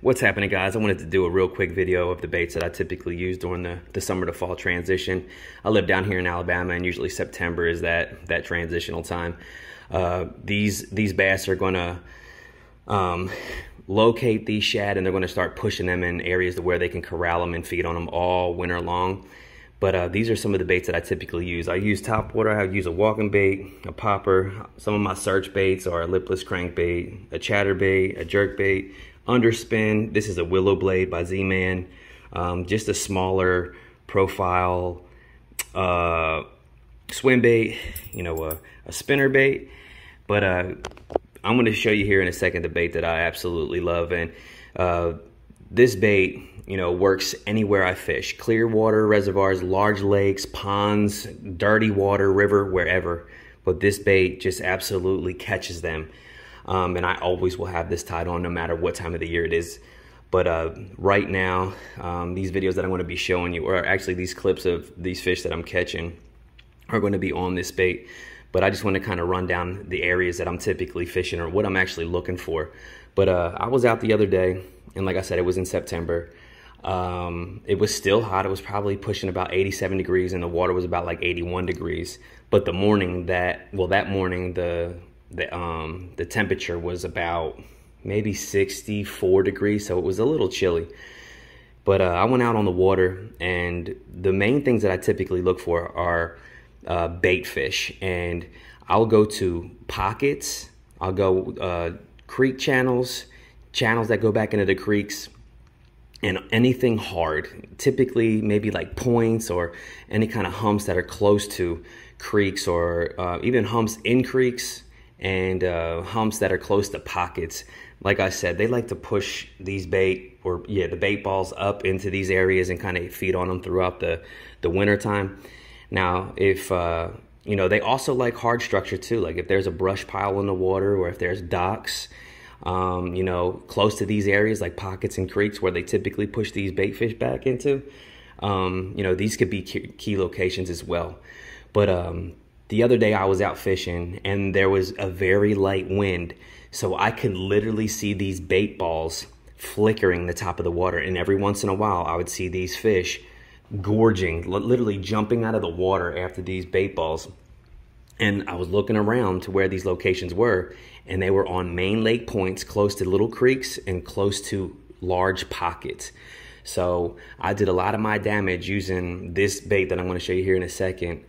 What's happening, guys? I wanted to do a real quick video of the baits that I typically use during the summer to fall transition. I live down here in Alabama, and usually September is that transitional time. These bass are going to locate these shad, and they're going to start pushing them in areas to where they can corral them and feed on them all winter long. But these are some of the baits that I typically use. I use topwater, I use a walking bait, a popper. Some of my search baits are a lipless crankbait, a chatterbait, a jerkbait, underspin. This is a willow blade by Z-Man. Just a smaller profile swim bait, you know, a spinner bait. But I'm going to show you here in a second the bait that I absolutely love. And this bait, you know, works anywhere I fish. Clear water reservoirs, large lakes, ponds, dirty water, river, wherever. But this bait just absolutely catches them. And I always will have this tied on no matter what time of the year it is. But right now, these videos that I'm going to be showing you, or actually these clips of these fish that I'm catching, are going to be on this bait. But I just want to kind of run down the areas that I'm typically fishing or what I'm actually looking for. But I was out the other day, and like I said, it was in September. It was still hot. It was probably pushing about 87 degrees, and the water was about like 81 degrees. But the morning that morning, the temperature was about maybe 64 degrees, so it was a little chilly. But I went out on the water, and the main things that I typically look for are bait fish. And I'll go to pockets, I'll go creek channels that go back into the creeks, and anything hard, typically maybe like points or any kind of humps that are close to creeks, or even humps in creeks, and humps that are close to pockets. Like I said, they like to push these the bait balls up into these areas and kind of feed on them throughout the winter time. Now, if you know, they also like hard structure too. Like if there's a brush pile in the water, or if there's docks, you know, close to these areas like pockets and creeks where they typically push these bait fish back into, you know, these could be key locations as well. But the other day I was out fishing, and there was a very light wind, so I could literally see these bait balls flickering the top of the water, and every once in a while I would see these fish gorging, literally jumping out of the water after these bait balls. And I was looking around to where these locations were, and they were on main lake points close to little creeks and close to large pockets. So I did a lot of my damage using this bait that I'm going to show you here in a second.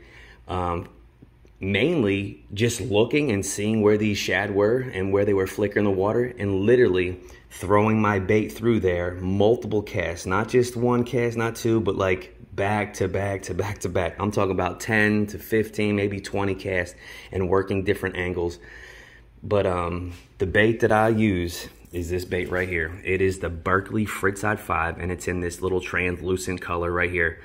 Mainly just looking and seeing where these shad were and where they were flickering the water, and literally throwing my bait through there multiple casts, not just one cast, not two, but like back to back to back to back. I'm talking about 10 to 15, maybe 20 casts, and working different angles. But the bait that I use is this bait right here. It is the Berkley Fritside 5, and it's in this little translucent color right here.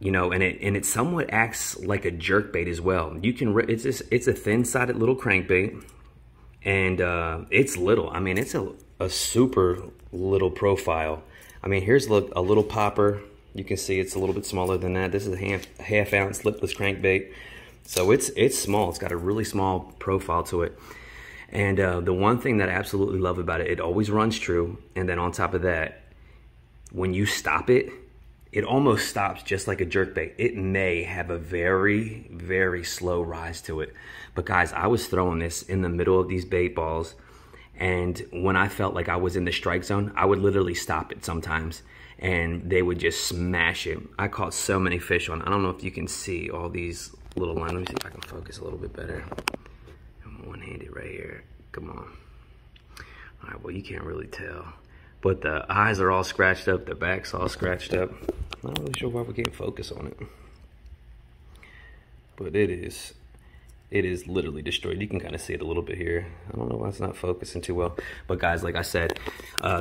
You know, and it somewhat acts like a jerk bait as well. You can, it's a thin-sided little crankbait, and it's little. I mean, it's a super little profile. I mean, here's a little popper. You can see it's a little bit smaller than that. This is a half ounce lipless crankbait, so it's small. It's got a really small profile to it. And the one thing that I absolutely love about it, it always runs true. And then on top of that, when you stop it, it almost stops just like a jerkbait. It may have a very, very slow rise to it. But guys, I was throwing this in the middle of these bait balls, and when I felt like I was in the strike zone, I would literally stop it sometimes, and they would just smash it. I caught so many fish on. I don't know if you can see all these little lines. Let me see if I can focus a little bit better. I'm one-handed right here. Come on. All right, well, you can't really tell. But the eyes are all scratched up, the back's all scratched up. I'm not really sure why we can't focus on it. But it is literally destroyed. You can kind of see it a little bit here. I don't know why it's not focusing too well. But guys, like I said,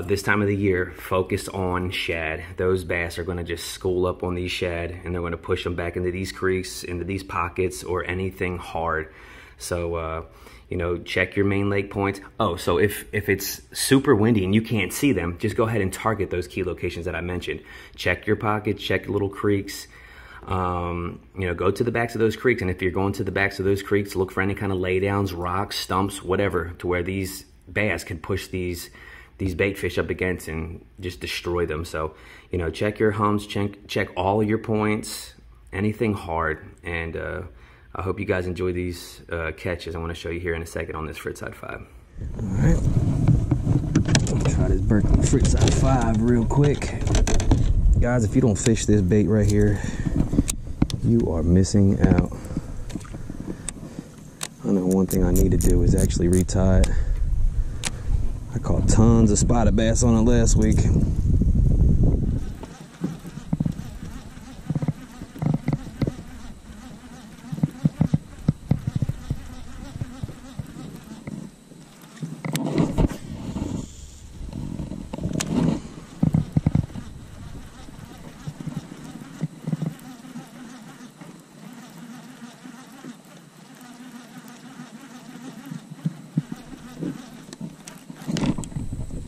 this time of the year, focus on shad. Those bass are gonna just school up on these shad, and they're gonna push them back into these creeks, into these pockets, or anything hard. So, you know, check your main lake points. Oh, so if it's super windy and you can't see them, just go ahead and target those key locations that I mentioned. Check your pockets, check little creeks. You know, go to the backs of those creeks. And if you're going to the backs of those creeks, look for any kind of laydowns, rocks, stumps, whatever, to where these bass can push these these bait fish up against and just destroy them. So, you know, check your hums, check all of your points, anything hard. And I hope you guys enjoy these catches. I want to show you here in a second on this Frittside 5. All right, let's try this Berkley Frittside 5 real quick. Guys, if you don't fish this bait right here, you are missing out. I know one thing I need to do is actually retie it. I caught tons of spotted bass on it last week.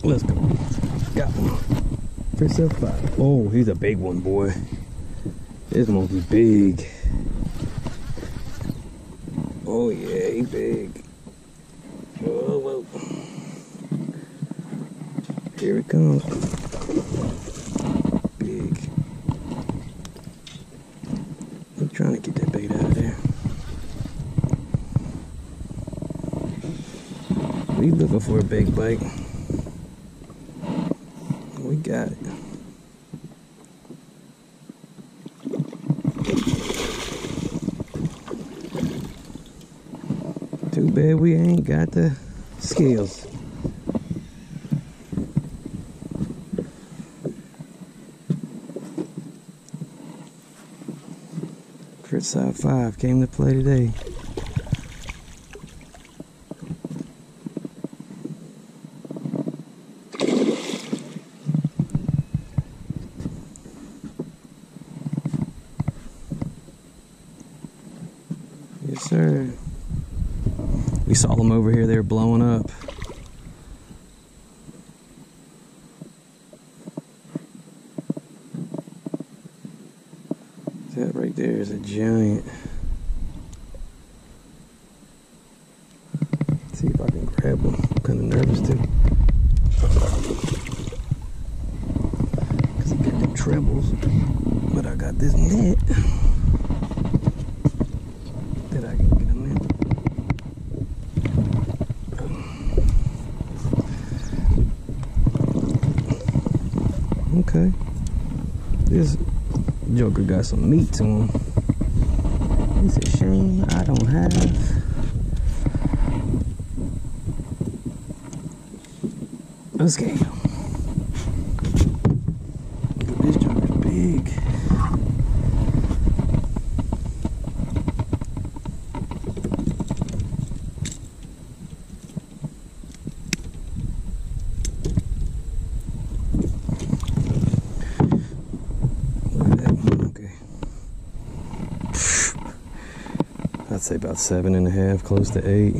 Let's go. Got one. Frittside 5. Oh, he's a big one, boy. This monkey's big. Oh yeah, he big. Oh, whoa. Here it comes. Big. I'm trying to get that bait out of there. We looking for a big bite. We got it. Too bad we ain't got the skills. Frittside 5 came to play today. Yes, sir. We saw them over here. They were blowing up. That right there is a giant. Let's see if I can grab him. I'm kind of nervous too. Because I got them trebles. But I got this net. That I can get him in. Okay. This joker got some meat to him. It's a shame I don't have. Let's get him. This joker's big. I'd say about 7.5, close to 8.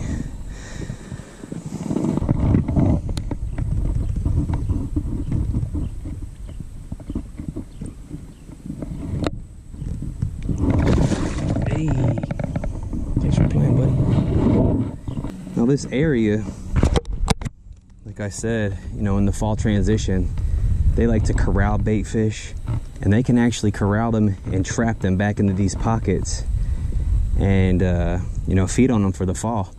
Hey, thanks for playing, buddy. Now this area, like I said, you know, in the fall transition, they like to corral bait fish, and they can actually corral them and trap them back into these pockets and you know, feed on them for the fall.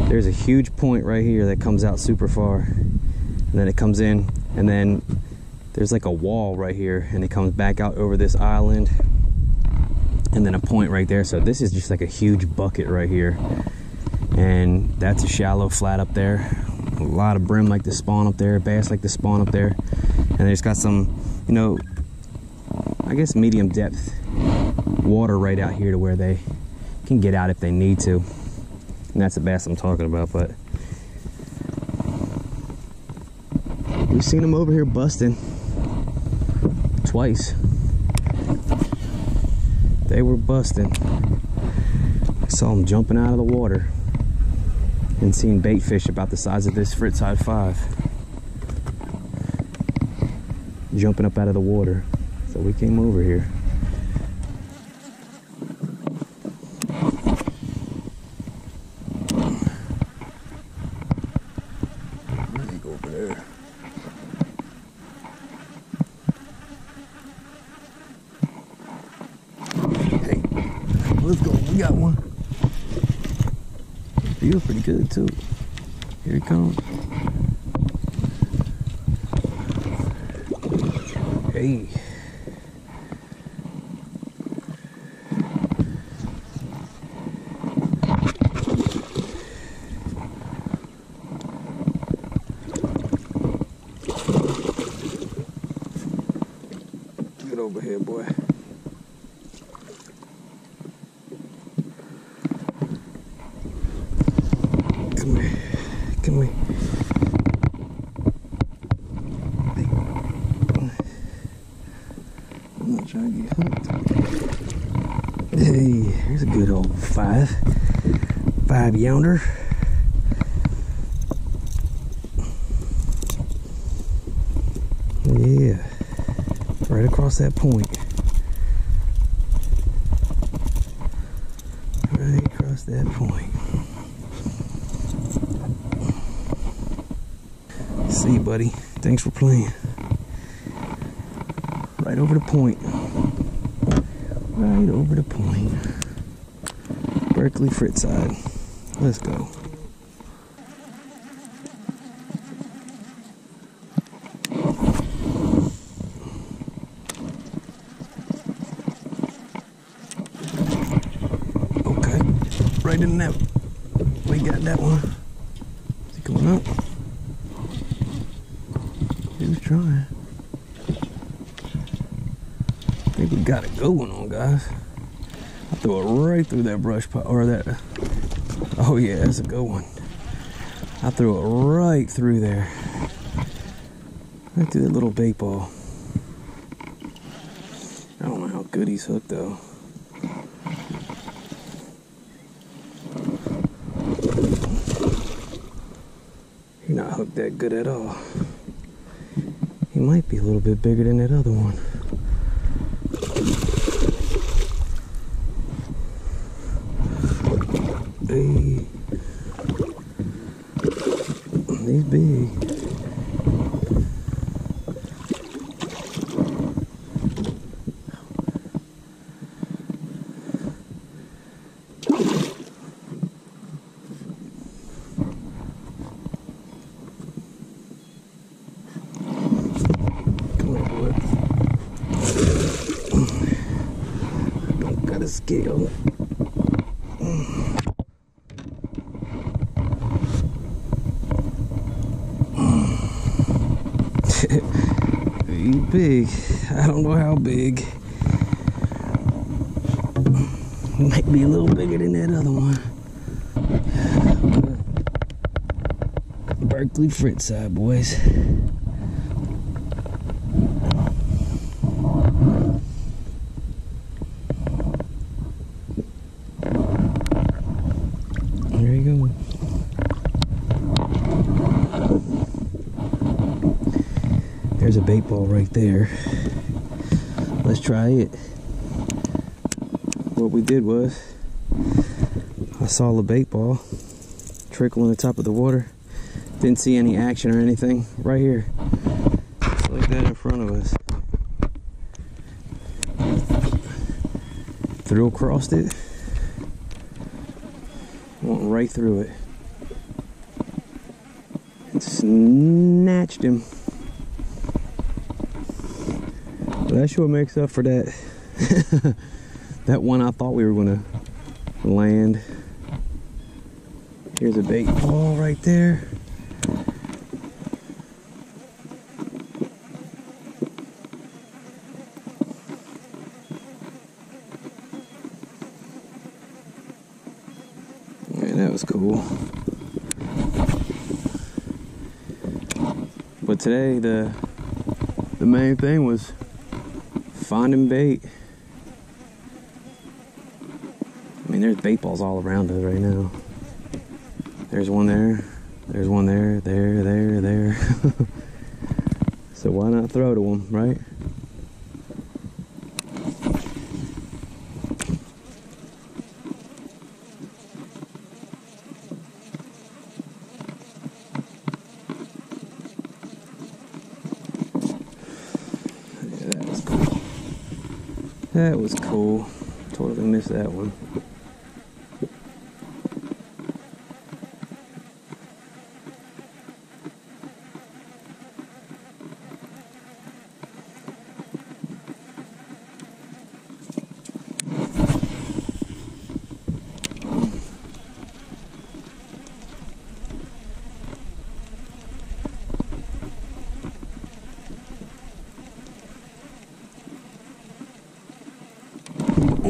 There's a huge point right here that comes out super far, and then it comes in, and then there's like a wall right here, and it comes back out over this island, and then a point right there. So this is just like a huge bucket right here, and that's a shallow flat up there. A lot of brim like to spawn up there, bass like to spawn up there, and there's got some, you know, I guess medium depth water right out here to where they can get out if they need to. And that's the bass I'm talking about. But we've seen them over here busting twice. They were busting. I saw them jumping out of the water and seeing bait fish about the size of this Frittside 5 jumping up out of the water. So we came over here. Over there. feels pretty good too. Here he comes. Hey. Get over here, boy. Come here. Come here. I'm not trying to get hooked. Hey, here's a good old 5-younder. Yeah, right across that point. Right across that point. See you, buddy. Thanks for playing. Right over the point. Right over the point. Berkeley Fritside. Let's go. Okay. Right in that. We got that one. Is he coming up? He was trying. I think we got a good one on, guys. I threw it right through that brush pile, or that. Oh yeah, that's a good one. I threw it right through there. Right through that little bait ball. I don't know how good he's hooked though. He's not hooked that good at all. He might be a little bit bigger than that other one. Hey, he's big. Come here, boy. Don't got a scale. He's big. I don't know how big. Might be a little bigger than that other one. Berkeley Fritside, boys. There you go. There's a bait ball right there. Let's try it. What we did was, I saw the bait ball trickle on the top of the water. Didn't see any action or anything. Right here. Just like that in front of us. Threw across it. Went right through it. And snatched him. That sure makes up for that that one I thought we were gonna land. Here's a bait ball right there. Yeah, that was cool. But today the main thing was finding bait. I mean, there's bait balls all around us right now. There's one there. There's one there. There. So why not throw to them, right? That was cool. Totally missed that one.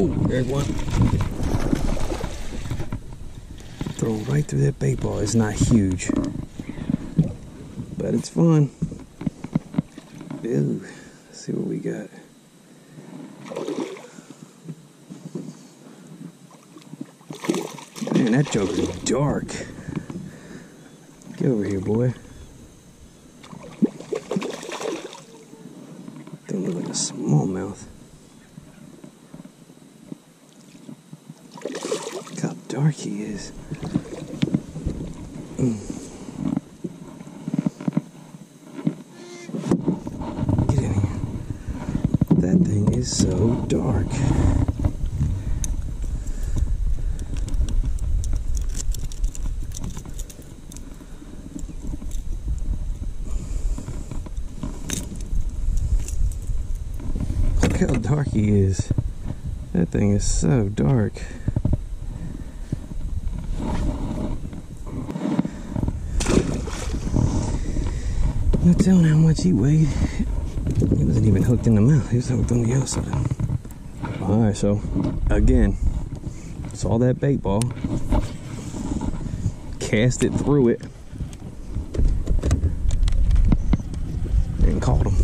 Oh, there's one. Throw right through that bait ball. It's not huge, but it's fun. Ooh, let's see what we got. Man, that joker's dark. Get over here, boy. Don't look like a smallmouth. Look how dark he is. Get in here. That thing is so dark. Look how dark he is. That thing is so dark. No telling how much he weighed. He wasn't even hooked in the mouth. He was hooked on the outside. Alright, so again, saw that bait ball, cast it through it, and caught him.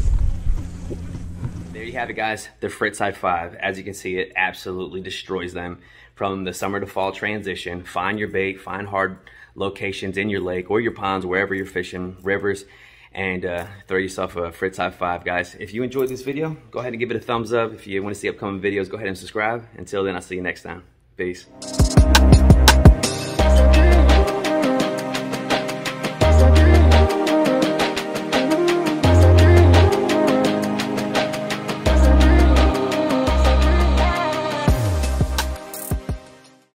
There you have it, guys. The Frittside 5. As you can see, it absolutely destroys them from the summer to fall transition. Find your bait, find hard locations in your lake or your ponds, wherever you're fishing, rivers, and throw yourself a Frittside 5, guys. If you enjoyed this video, go ahead and give it a thumbs up. If you want to see upcoming videos, go ahead and subscribe. Until then, I'll see you next time. Peace.